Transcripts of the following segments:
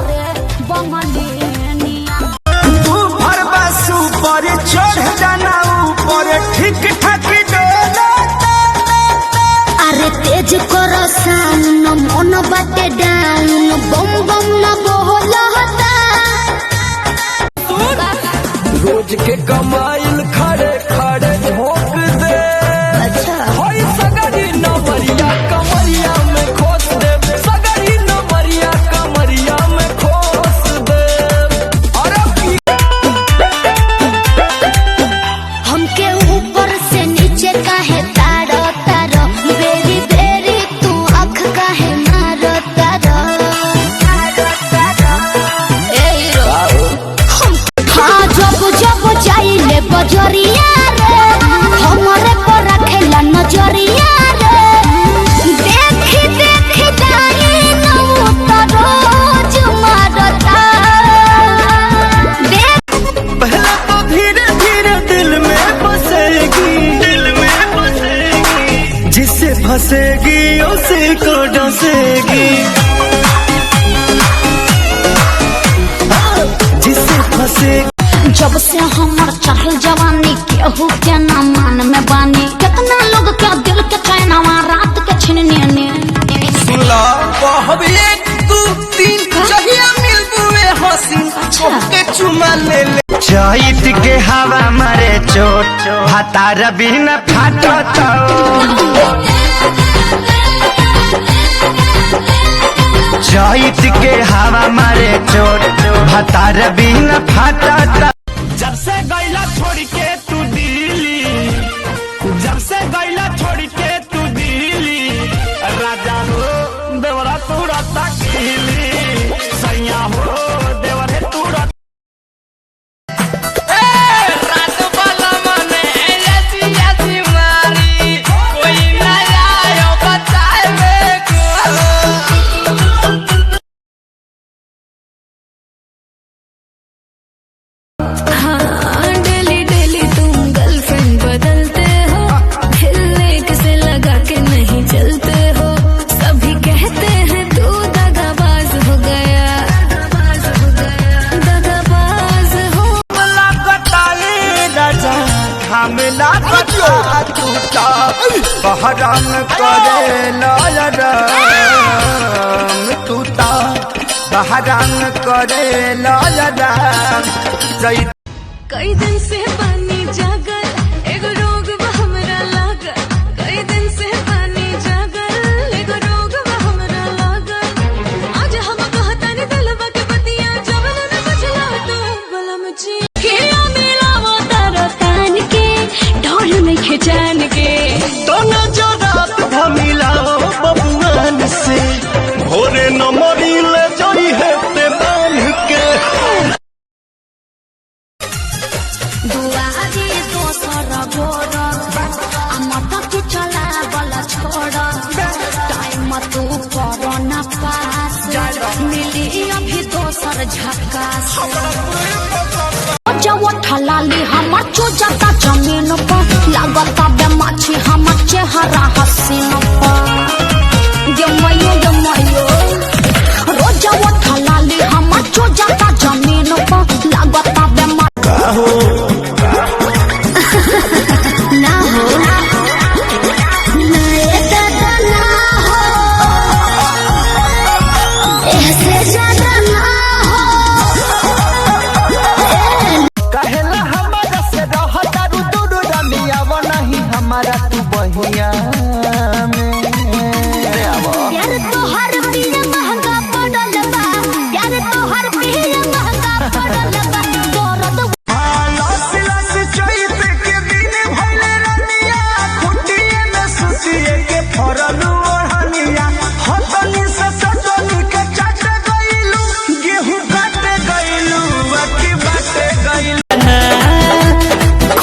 रे बंगलिया तू भरबासु पर चढ़ जाना ऊपर ठीक ठाक डोला। अरे तेज करो साउन मन बाटे डाउन बम बम न बोलता रोज के कमाइल खड़े खड़े ठोक दे। अच्छा होई सगरी नमरिया कमरिया में खोस दे। सगरी नमरिया कमरिया में खोस दे। अरे हमके ऊपर से नीचे काहे तारो तारो बेरी बेरी तू आँख काहे मारो तारो हाँ जब जब जाइले बजरिया रे हमरे पर रखेला नजरिया रे देखी देखी जाई नौ तो रोज मारता पहले तो धीरे धीरे दिल में बसेगी। दिल में बसेगी जिससे फंसेगी उसी को डसेगी। जिससे फंसेगी जब से हमर चढ़ल जवानी केहू के ना मान में बानी कितना लोग के दिल के चैनवा रात के छिनने ने सुला कहब 1 2 3 चाहिए मिल बुए हंसी के चुमा ले ले। चैत के हवा मारे चोट भातार बिना फाटत। चैत के हवा मारे चोट भातार बिना फाटत। जब से गैला छोड़ के तू दिल्ली। जब से गैला छोड़ के तू दिल्ली। राजा हो देवरा तू रता किली। सैया हो देवरे तू रता। रात वाला मने ऐसी ऐसी मारी कोई ना आयो बताए मेरे को। हाँ डेली डेली तुम गर्लफ्रेंड बदलते हो हिलने से लगा के नहीं चलते हो सभी कहते हैं तू दगाबाज हो गया दगाबाज हो हमला टूटा बहराम करे लालराम टूटा बहराम करे लालराम। कई दिन से पानी जागल एगो रोग बा हमरा लागल कई दिन से पानी जागल एगो रोग बा हमरा लागल आज हम कहतानी दिलवा के बतिया जवन न बचला तू बलम जी के मिलावो तारो तान के ढोल में खिंचान के दोनों जो रात भमिलाओ बबुआन से भोरे न मरी ले जाई है ते बांध के। दुआरी दोसर गोर मटक चला बला छोड़ टाइम तू करो न पास मिली अभी दोसर झकास जब ठलाली हमर चुजता जमीन पर लागता बेमाछी हमर चेहरा हसीन पर जमयो रोज ठलाली हमर चुजता जमीन पर लागता बेमाछी ना हो नए दादा ना हो ऐसे ज्यादा ना हो कहेला हमारा से रहता दूर रमिया वो नहीं हमारा तू बहिया में। यार तो हर पीर महंगा पड़ल बा यार तो हर पीर महंगा पड़ल बा दर्द लस लस चैत के दिन भइले रनिया खुटिए में सुतिए के फरल ओढ़निया हतनी से सटनी के चट गइलू गेहूं काट गइलू अकी बाटे गइलू।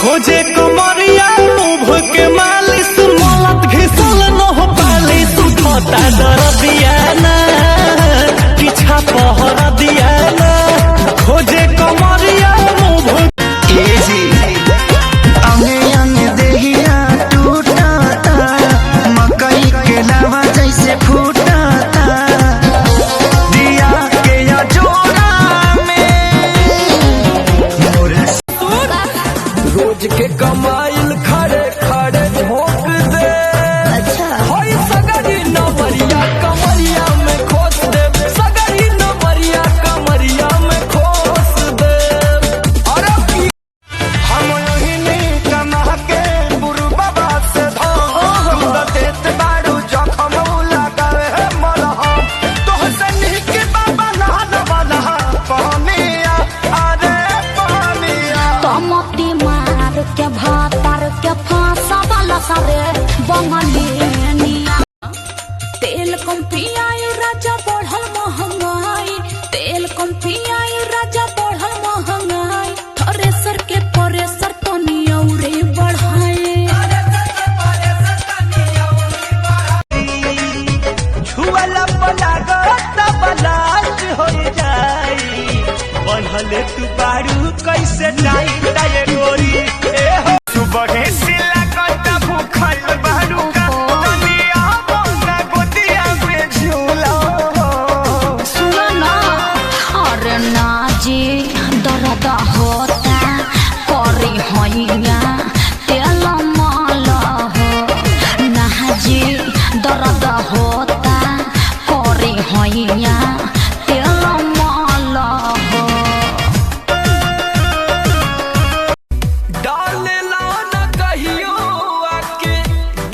खोजे कमरिया मुभ के मालिश मलत घिसल न हो पालिश उठता दर दिया ना पीछा पहर दिया ना। खोजे कमरिया मुभ अंगे अंगे देहिया टूटा मकई के लावा जैसे फूटा दिया के या जो रोज के कमाइल खड़े खड़े ठोक दे। अच्छा होई सगरी नमरिया कमरिया में खोस दे, सगरी नमरिया कमरिया में खोस दे। अरे हम यही नहीं कमा के गुरु बाबा से धाम देते बारू जखम लगावे है मरहम तोहसे निक बाबा नहा वाला पानिया अरे पानिया तमती मार के भातर के फांसा वाला सारे बंगलिया तेल कम पियाई राजा बढ़ल महंगाई, तेल कम पियाई राजा बढ़ल महंगाई, थ्रेसर के प्रेशर तो नियौरे बढ़ाए। छुअला पलागत बलाज हो जाई बनहले तू बारू कैसे जाई ताये गोरी ए हो सुबह से लागत भूखल बारू का दुनिया बोला गोदिया में झूला सुनो ना अरे ना जी दर्द होता करी हैया तेल माल हो ना जी दर्द होता करी हैया तेल माल हो डालेला न कहियो आके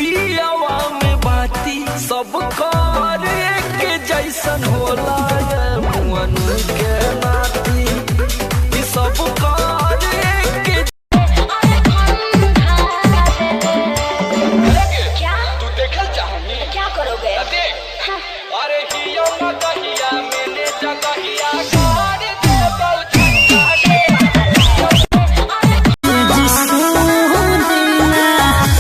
दियावा में बाती, सब कार एक जैसन होला ये मुअन के नाती। ई सब कार एक क्या करोगे अरे हिया न कहिया मैंने जगहिया कार दे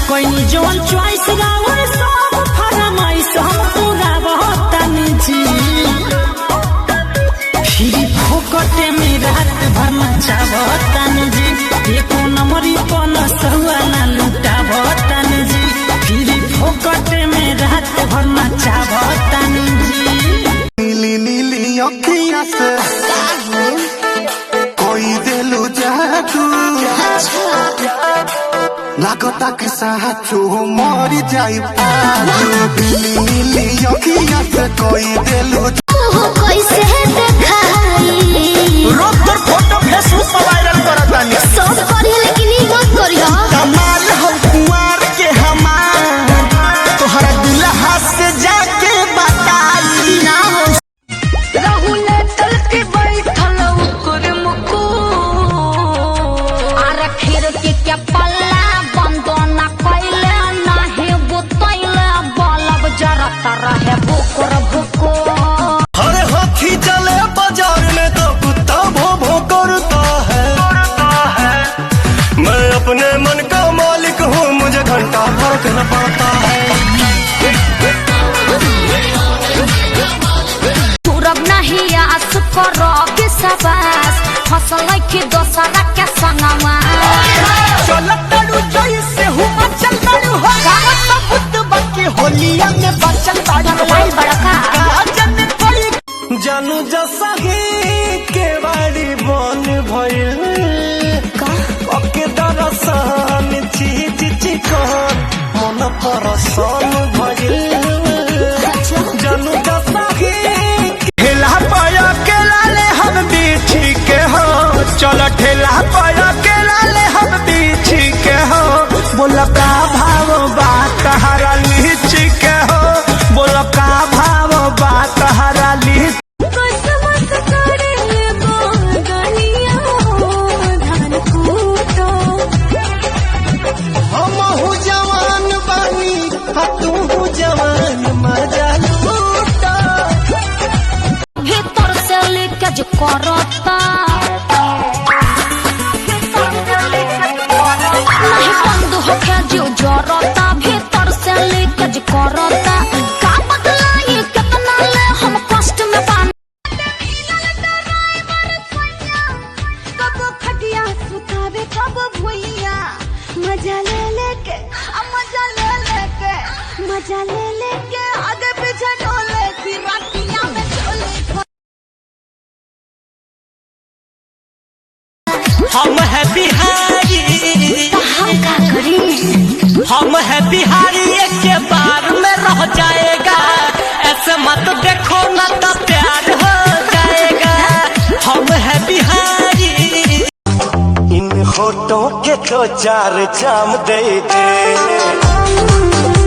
कोई जोन चॉइस रावर सब फरमाइश हम पूरा बहुतन जी फिर फोकटे में रात भर मचावतन जी एको नंबरी पन सहुआ ना लुटावतन जी फिर फोकटे में रात भर मचावतन जी। नीली नीली अखियां से कोई दिलु जादू लागता के साचो मरी जाई पाजू नीली नीली अखियां से कोई दिलु कैसे देखाई रोज तोर फोटो फेसबुक पर वायरल करतानी सब करी लेकिन ई मत करियो कमाल हम कुंवर के हमार तोहरा दुल्हा से जाके बताई ना हो राहुल तल के बैठल उकुर मुकु, अरे खिड़की के पल्ला बंद ना कैले नाही बुतैले बल्ब जरत रहे बुकुर बुकुर हरे हाथी चले बाजार में तो कुत्ता भो भो करता है मैं अपने मन का मालिक हूँ मुझे घंटा फर्क न पड़ता है तुरब नहीं आस करो विश्वास फसल की दोसरा के संगवा चलतड़ू जैसे हुआ चलतड़ू हो सबूत बाकी होलिया में बचल मोबाइल बड़का जानू जसा के बाड़ी बन भइल ओके दरसान चीज चिकन मन परसान भइल जानू जसा ठेला पाया के लाले हम बीठी के हो चल ठेला पाया के लाले हम बीठी के हो बोल का भाव बात हरा लीची के हो बोल का भाव बात हरा लीची कसमत करे बागनिया धान कूटो। हम जवान बानी तू जवान मजा लूटा भीतर से लीकेज करता नहीं बंद होके जो जरता भीतर से लीकेज करता का बदला ये कितना ले हम कष्ट में पानी कब खटिया सुतावे कब भुइया, मजा ले लेके मजा ले लेके आगे पीछे डोले फिर रातिया में चोले। हम है बिहारी होठों के तो चार चाम दे दे।